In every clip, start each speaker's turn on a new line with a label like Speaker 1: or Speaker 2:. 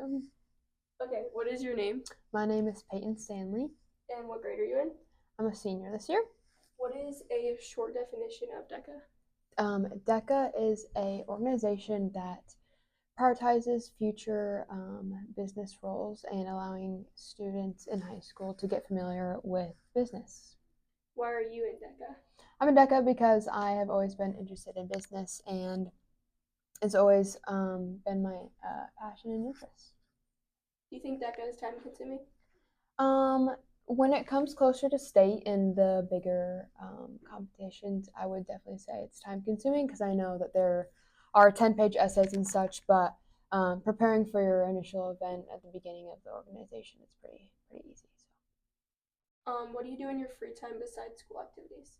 Speaker 1: am.
Speaker 2: Okay, what is your name
Speaker 1: My name is Peyton Standley.
Speaker 2: and what grade are you in?
Speaker 1: I'm a senior this year.
Speaker 2: What is a short definition of DECA?
Speaker 1: DECA is a organization that prioritizes future business roles and allowing students in high school to get familiar with business.
Speaker 2: Why are you in DECA?
Speaker 1: I'm in DECA because I have always been interested in business, and it's always been my passion and interest.
Speaker 2: Do you think DECA is time consuming?
Speaker 1: Um, when it comes closer to state and the bigger competitions, I would definitely say it's time consuming because I know that there are 10-page essays and such, but preparing for your initial event at the beginning of the organization is pretty easy.
Speaker 2: What do you do in your free time besides school activities?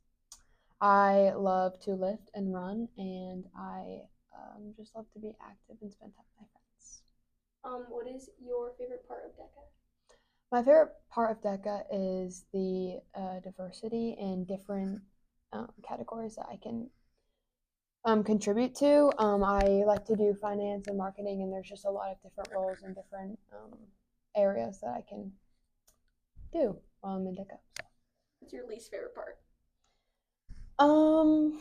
Speaker 1: I love to lift and run, and I just love to be active and spend time with my friends.
Speaker 2: What is your favorite part of DECA?
Speaker 1: My favorite part of DECA is the diversity in different categories that I can contribute to. I like to do finance and marketing, and there's just a lot of different roles and different areas that I can do while I'm in DECA.
Speaker 2: What's your least favorite part?
Speaker 1: Um,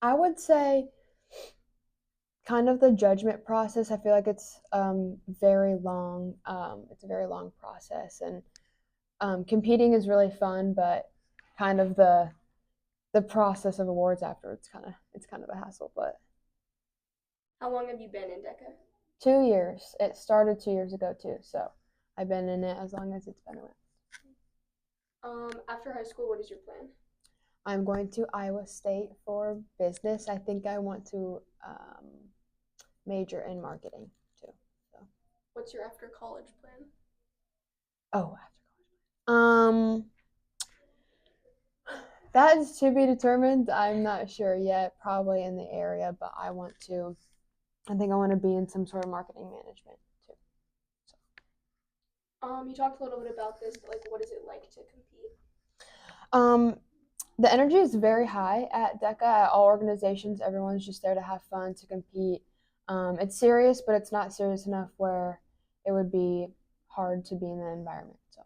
Speaker 1: I would say kind of the judgment process. I feel like it's very long. It's a very long process, and competing is really fun, but kind of the process of awards afterwards it's kind of a hassle. But
Speaker 2: How long have you been in DECA?
Speaker 1: 2 years. It started 2 years ago too, so I've been in it as long as it's been around.
Speaker 2: After high school, what is your plan?
Speaker 1: I'm going to Iowa State for business. I think I want to major in marketing too. So.
Speaker 2: What's your after college plan?
Speaker 1: Oh, after college. That is to be determined. I'm not sure yet. Probably in the area, but I think I want to be in some sort of marketing management too.
Speaker 2: You talked a little bit about this, but what is it like to compete?
Speaker 1: The energy is very high at DECA. At all organizations, everyone's just there to have fun, to compete. It's serious, but it's not serious enough where it would be hard to be in the environment. So.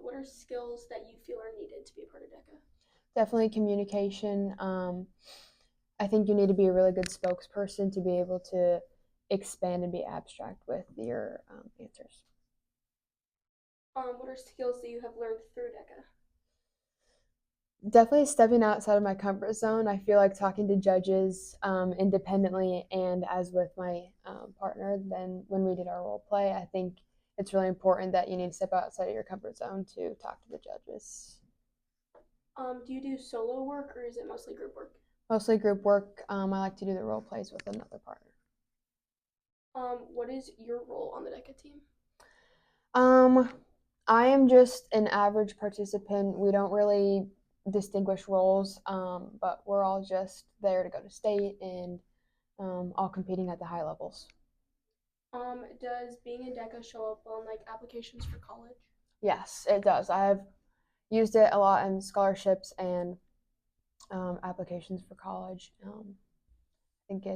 Speaker 2: What are skills that you feel are needed to be a part of DECA?
Speaker 1: Definitely communication. I think you need to be a really good spokesperson to be able to expand and be abstract with your answers.
Speaker 2: What are skills that you have learned through DECA?
Speaker 1: Definitely stepping outside of my comfort zone. I feel like talking to judges independently and as with my partner, then when we did our role play, I think it's really important that you need to step outside of your comfort zone to talk to the judges.
Speaker 2: Do you do solo work or is it mostly group work?
Speaker 1: Mostly group work. I like to do the role plays with another partner.
Speaker 2: What is your role on the DECA team?
Speaker 1: I am just an average participant. We don't really distinguish roles, but we're all just there to go to state and all competing at the high levels.
Speaker 2: Does being in DECA show up on applications for college?
Speaker 1: Yes, it does. I have used it a lot in scholarships and applications for college. I think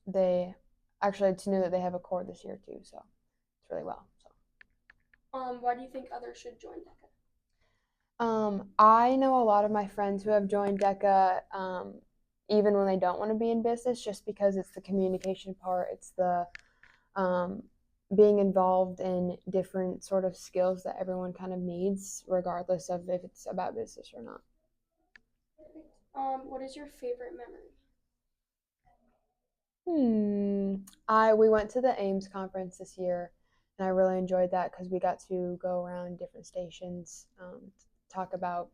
Speaker 1: they actually it's new that they have a core this year too, so it's really well. So.
Speaker 2: Why do you think others should join DECA?
Speaker 1: I know a lot of my friends who have joined DECA, even when they don't want to be in business, just because it's the communication part, it's the being involved in different sort of skills that everyone kind of needs, regardless of if it's about business or not.
Speaker 2: What is your favorite memory?
Speaker 1: We went to the Ames conference this year, and I really enjoyed that because we got to go around different stations, talk about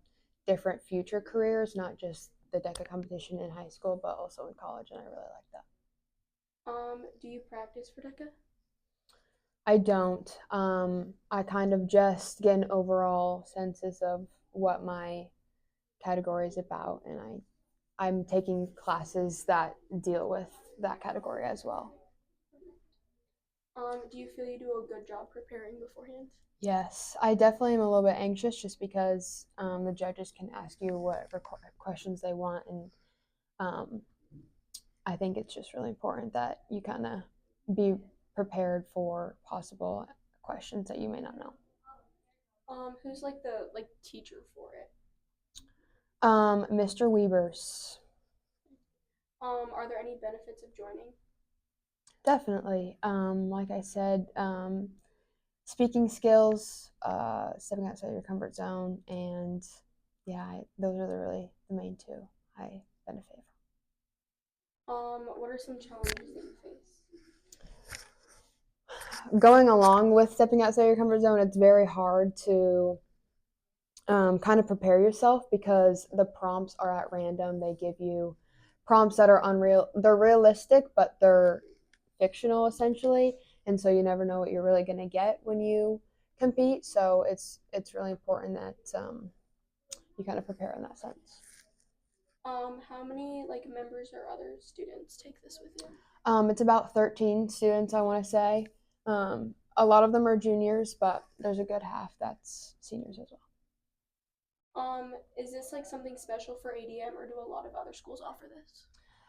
Speaker 1: different future careers, not just the DECA competition in high school, but also in college, and I really liked that.
Speaker 2: Do you practice for DECA?
Speaker 1: I don't. I kind of just get an overall census of what my category is about, and I'm taking classes that deal with that category as well.
Speaker 2: Do you feel you do a good job preparing beforehand?
Speaker 1: Yes, I definitely am a little bit anxious just because the judges can ask you whatever questions they want, and I think it's just really important that you kind of be prepared for possible questions that you may not know.
Speaker 2: Who's like the teacher for it?
Speaker 1: Mr. Weber's.
Speaker 2: Are there any benefits of joining?
Speaker 1: Definitely. Like I said, speaking skills, stepping outside your comfort zone, and yeah, those are really the main two I benefit
Speaker 2: What are some challenges that you face?
Speaker 1: from. Going along with stepping outside your comfort zone, it's very hard to kind of prepare yourself because the prompts are at random. They give you prompts that are unreal. They're realistic, but they're fictional essentially, and so you never know what you're really going to get when you compete. So it's really important that you kind of prepare in that sense.
Speaker 2: How many members or other students take this with you?
Speaker 1: It's about 13 students, I want to say. A lot of them are juniors, but there's a good half that's seniors as well.
Speaker 2: Is this something special for ADM, or do a lot of other schools offer this?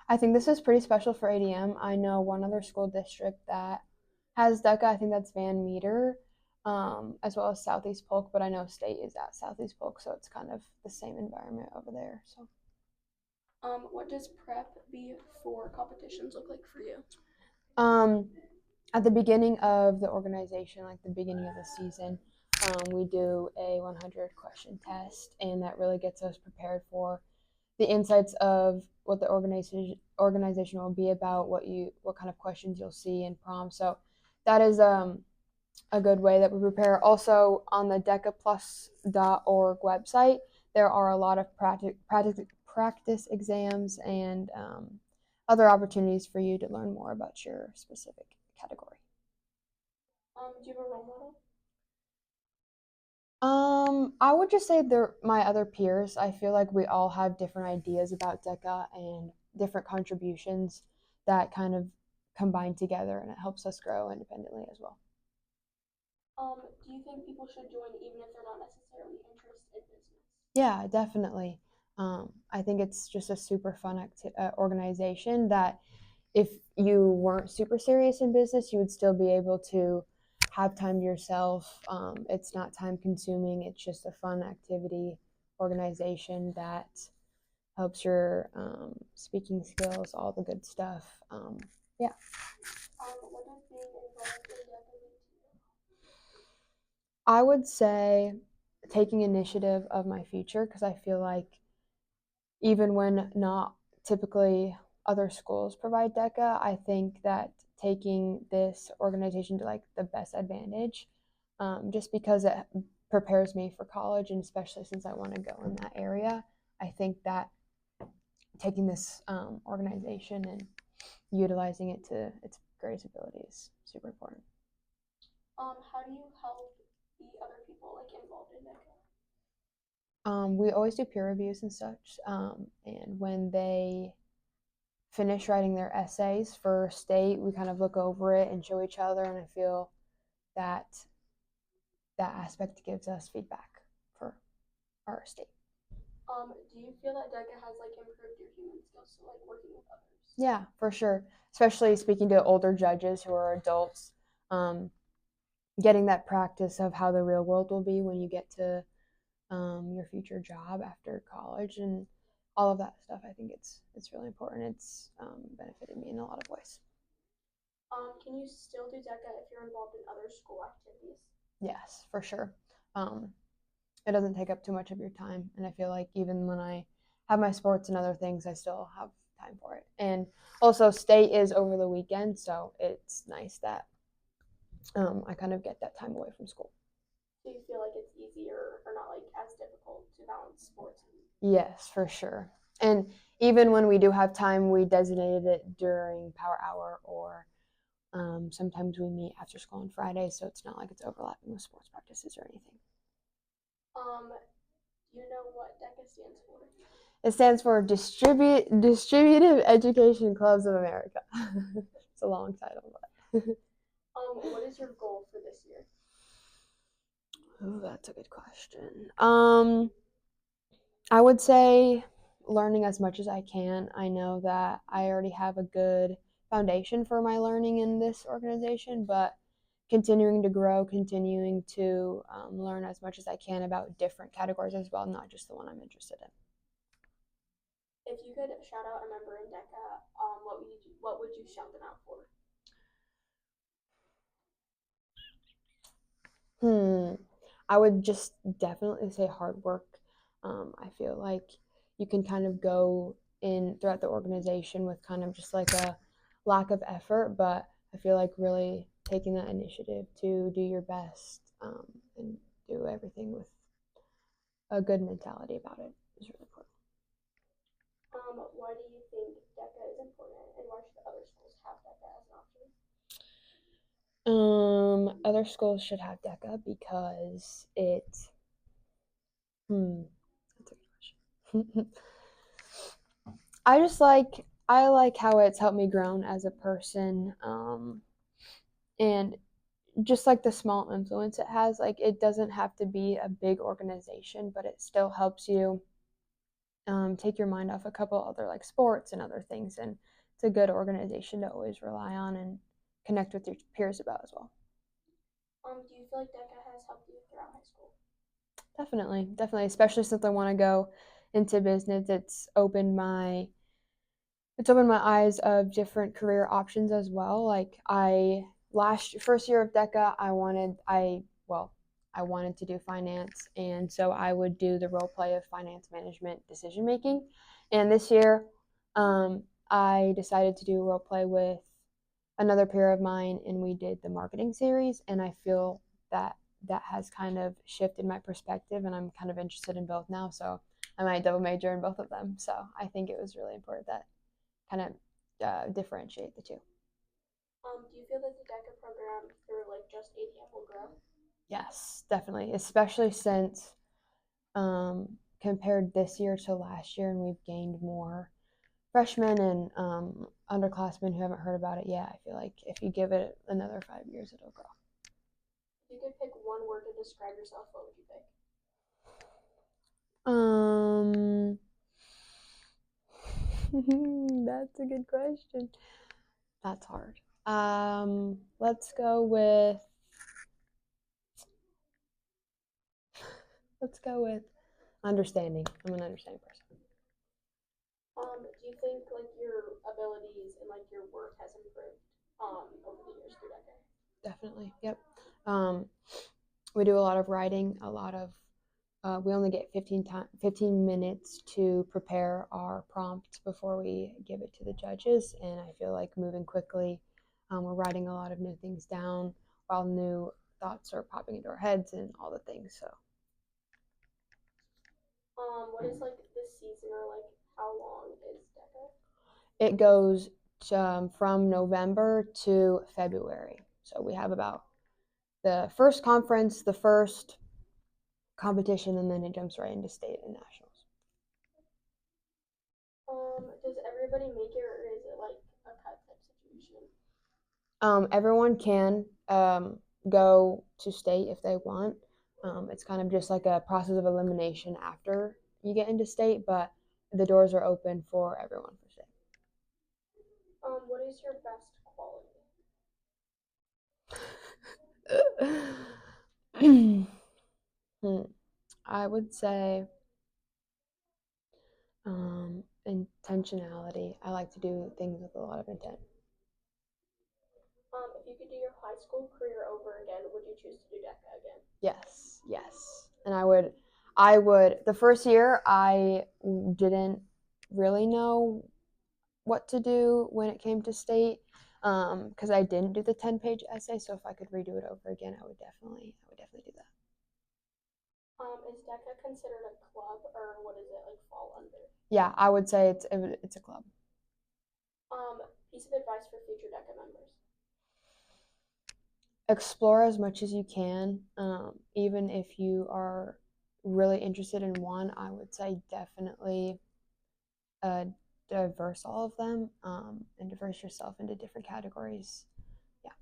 Speaker 1: I think this is pretty special for ADM. I know one other school district that has DECA. I think that's Van Meter, as well as Southeast Polk, but I know State is at Southeast Polk, so it's kind of the same environment over there. So,
Speaker 2: what does prep before competitions look like for you?
Speaker 1: At the beginning of the organization, like the beginning of the season, we do a 100 question test, and that really gets us prepared for the insights of what the organization will be about, what kind of questions you'll see in prom. So that is a good way that we prepare. Also on the decaplus.org website, there are a lot of practice exams and other opportunities for you to learn more about your specific category.
Speaker 2: Do you have a role model?
Speaker 1: I would just say they're my other peers. I feel like we all have different ideas about DECA and different contributions that kind of combine together, and it helps us grow independently as well.
Speaker 2: Do you think people should join even if they're not necessarily interested in business?
Speaker 1: Yeah, definitely. I think it's just a super fun organization that if you weren't super serious in business, you would still be able to have time to yourself. It's not time consuming. It's just a fun activity organization that helps your speaking skills, all the good stuff. Yeah.
Speaker 2: What does being involved in DECA mean to you?
Speaker 1: I would say taking initiative of my future because I feel like even when not typically other schools provide DECA, I think that taking this organization to like the best advantage, just because it prepares me for college, and especially since I want to go in that area, I think that taking this organization and utilizing it to its greatest ability is super important.
Speaker 2: How do you help the other people involved in DECA?
Speaker 1: We always do peer reviews and such, and when they finish writing their essays for state, we kind of look over it and show each other, and I feel that that aspect gives us feedback for our state.
Speaker 2: Do you feel that DECA has improved your human skills, so working with others?
Speaker 1: Yeah, for sure. Especially speaking to older judges who are adults, getting that practice of how the real world will be when you get to your future job after college and all of that stuff. I think it's really important. It's benefited me in a lot of ways.
Speaker 2: Can you still do DECA if you're involved in other school activities?
Speaker 1: Yes, for sure. It doesn't take up too much of your time, and I feel like even when I have my sports and other things, I still have time for it. And also, state is over the weekend, so it's nice that I kind of get that time away from school.
Speaker 2: Do you feel like it's easier or not as difficult to balance sports?
Speaker 1: Yes, for sure. And even when we do have time, we designated it during power hour, or sometimes we meet after school on Friday, so it's not like it's overlapping with sports practices or anything.
Speaker 2: Do you know what DECA stands for?
Speaker 1: It stands for Distributive Education Clubs of America. It's a long title, but.
Speaker 2: What is your goal for this year?
Speaker 1: Oh, that's a good question. I would say learning as much as I can. I know that I already have a good foundation for my learning in this organization, but continuing to grow, continuing to learn as much as I can about different categories as well, not just the one I'm interested in.
Speaker 2: If you could shout out a member in DECA, what would you shout them out for?
Speaker 1: I would just definitely say hard work. I feel like you can kind of go in throughout the organization with kind of just like a lack of effort, but I feel like really taking that initiative to do your best and do everything with a good mentality about it is really important.
Speaker 2: Why do you think DECA is important, and why should other schools have DECA as an option?
Speaker 1: Other schools should have DECA because that's a good question. I like how it's helped me grow as a person, and just like the small influence it has. Like it doesn't have to be a big organization, but it still helps you take your mind off a couple other like sports and other things. And it's a good organization to always rely on and connect with your peers about as well.
Speaker 2: Do you feel like DECA has helped you throughout high school?
Speaker 1: Definitely, definitely, especially since I want to go into business. It's opened my eyes of different career options as well. Like I last first year of DECA, I wanted to do finance, and so I would do the role play of finance management decision making. And this year, I decided to do role play with another peer of mine, and we did the marketing series. And I feel that that has kind of shifted my perspective, and I'm kind of interested in both now. So I might double major in both of them. So I think it was really important that kind of differentiate the two.
Speaker 2: Do you feel that the DECA program through like just ADM will grow?
Speaker 1: Yes, definitely, especially since compared this year to last year, and we've gained more freshmen and underclassmen who haven't heard about it yet. I feel like if you give it another 5 years, it'll grow.
Speaker 2: If you could pick one word to describe yourself, what would you pick?
Speaker 1: That's a good question. That's hard. Let's go with understanding. I'm an understanding person.
Speaker 2: Do you think like your abilities and like your work has improved over the years through DECA?
Speaker 1: Definitely. Yep. Um, we do a lot of writing, we only get 15 minutes to prepare our prompt before we give it to the judges. And I feel like moving quickly, we're writing a lot of new things down while new thoughts are popping into our heads and all the things. So
Speaker 2: What is like this season or like how long is DECA?
Speaker 1: it goes from November to February. So we have about the first conference, the first competition, and then it jumps right into state and nationals.
Speaker 2: Does everybody make it or is it like a cut type situation?
Speaker 1: Everyone can go to state if they want. It's kind of just like a process of elimination after you get into state, but the doors are open for everyone for state.
Speaker 2: What is your best quality?
Speaker 1: I would say intentionality. I like to do things with a lot of intent.
Speaker 2: If you could do your high school career over again, would you choose to do DECA again?
Speaker 1: Yes, yes. And the first year I didn't really know what to do when it came to state because I didn't do the 10-page essay. So if I could redo it over again, I would definitely do that.
Speaker 2: Is DECA considered a club or what does it like fall under?
Speaker 1: Yeah, I would say it's a club.
Speaker 2: Piece of advice for future DECA members.
Speaker 1: Explore as much as you can, even if you are really interested in one. I would say definitely diverse all of them and diverse yourself into different categories. Yeah.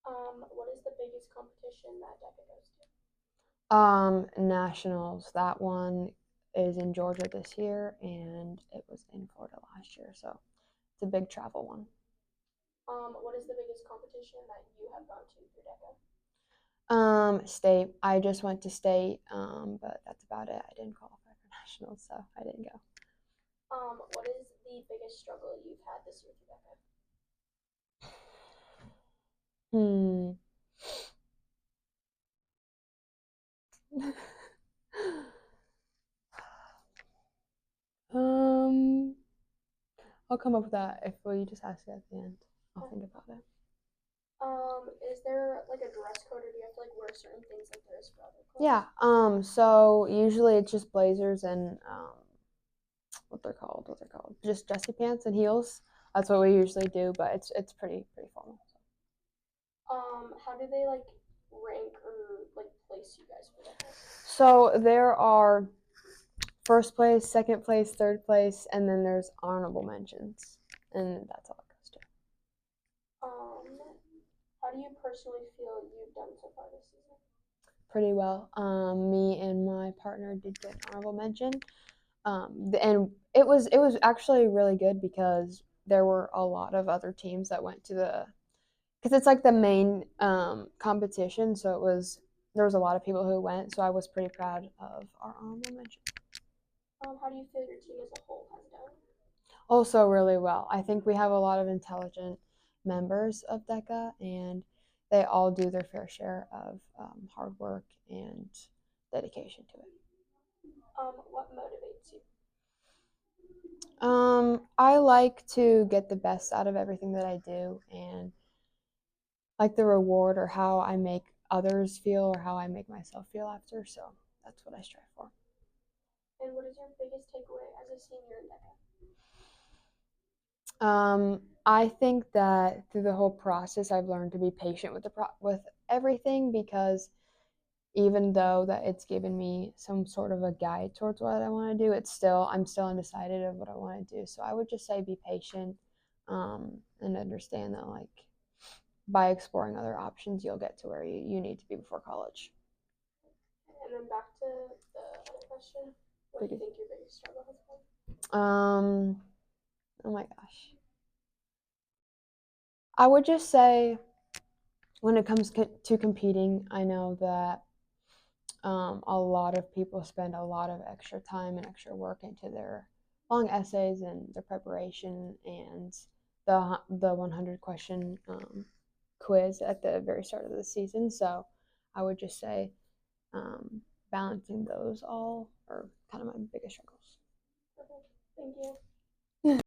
Speaker 2: What is the biggest competition that DECA goes to?
Speaker 1: Nationals. That one is in Georgia this year, and it was in Florida last year. So it's a big travel one.
Speaker 2: What is the biggest competition that you have gone to through DECA?
Speaker 1: State. I just went to state, but that's about it. I didn't qualify for nationals, so I didn't go.
Speaker 2: What is the biggest struggle you've had this year through DECA?
Speaker 1: Hmm. um, I'll come up with that if you just ask it at the end. I'll think about it.
Speaker 2: Is there like a dress code, or do you have to like wear certain things like there is for other clubs?
Speaker 1: Yeah. So usually it's just blazers and what they're called. Just dressy pants and heels. That's what we usually do, but it's pretty formal.
Speaker 2: How do they like rank or like place you guys for DECA?
Speaker 1: So there are first place, second place, third place, and then there's honorable mentions, and that's all it goes to.
Speaker 2: How do you personally feel you've done so far this season?
Speaker 1: Pretty well. Me and my partner did get an honorable mention, and it was actually really good because there were a lot of other teams that went to because it's like the main competition, so there was a lot of people who went, so I was pretty proud of our honorable mention.
Speaker 2: How do you feel your team as a whole has done?
Speaker 1: Also really well. I think we have a lot of intelligent members of DECA, and they all do their fair share of hard work and dedication to it.
Speaker 2: What motivates you?
Speaker 1: I like to get the best out of everything that I do, and like the reward or how I make others feel or how I make myself feel after. So that's what I strive for.
Speaker 2: And what is your biggest takeaway as a senior in DECA?
Speaker 1: I think that through the whole process, I've learned to be patient with everything because even though that it's given me some sort of a guide towards what I want to do, I'm still undecided of what I want to do. So I would just say be patient, and understand that like by exploring other options, you'll get to where you need to be before college.
Speaker 2: And then back to the other question, what do you think your biggest struggle has been?
Speaker 1: Oh my gosh. I would just say when it comes to competing, I know that a lot of people spend a lot of extra time and extra work into their long essays and their preparation and the 100 question quiz at the very start of the season. So I would just say balancing those all are kind of my biggest struggles.
Speaker 2: Okay, thank you.